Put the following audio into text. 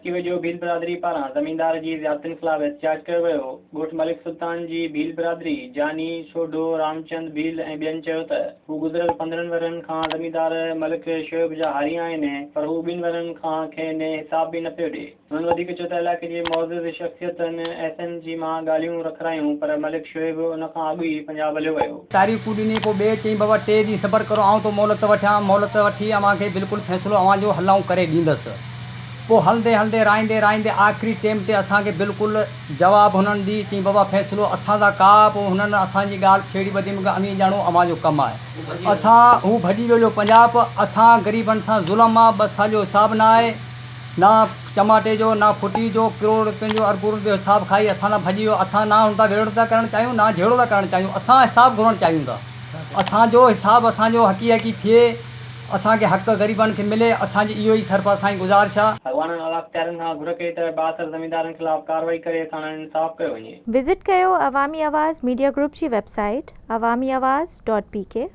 की वजह भील बिरादरी पारां ज़मींदार जी ज़ियादतियुनि ख़िलाफ़ एहतिजाज कयो वियो। ॻोठ मलिक सुल्तान जी भील बिरादरी जानी शोडो रामचंद भील ऐं ॿियनि चयो त हू गुज़िरियल 15 वरनि खां ज़मींदार मलिक शोएब जा हारी आहिनि, पर हू 2 वरनि खां खेनि हिसाब बि न पियो ॾिए। हुननि वधीक चयो त इलाइक़े जे मुअज़्ज़िज़ शख़्सियतुनि एसएन जी मां ॻाल्हियूं रखायूं, पर मलिक शोएब उन खां अॻु ई पंजाब हलियो वियो। तारीख़ूं ॾिनी, पोइ ॿिए चई बाबा 3 ॾींहं सबर करो, आउं तो मोहलत वठां। मोहलत वठी अव्हांखे बिल्कुलु फ़ैसिलो अव्हांजो हलाऊं करे ॾींदुसि। पोइ हलंदे हलंदे राईंदे आख़िरी टाइम ते असांखे बिल्कुलु जवाबु हुननि ॾी, चई बाबा फ़ैसिलो असांजा का पोइ हुननि असांजी ॻाल्हि छेड़ी ॿधी मूंखे अमीर ॼाणो अव्हांजो कमु आहे। असां हू भॼी वियो पंजाब। असां ग़रीबनि सां ज़ुल्म आहे, 2 साल जो हिसाबु न आहे, ना टमाटे जो ना फुटी जो, करोड़ रुपयनि जो अरबों रुपयो हिसाबु खाई असां लाइ भॼी वियो। असां ना हुन तां वेड़ो था करणु चाहियूं, ना जहिड़ो था करणु चाहियूं, असां हिसाबु घुरणु चाहियूं था। असांजो हिसाबु असांजो हक़ी थिए, असांखे हक़ ग़रीबनि खे मिले, असांजी इहो ई सरपंच साईं गुज़ारिश आहे। अॻवाननि आला अख़्तियारनि खां घुर कई त 72 ज़मींदारनि ख़िलाफ़ कार्रवाई करे थाणनि इंसाफ़ कयो वञे। विज़िट कयो अवामी आवाज़ मीडिया ग्रुप जी वेबसाइट awamiawaz.pk।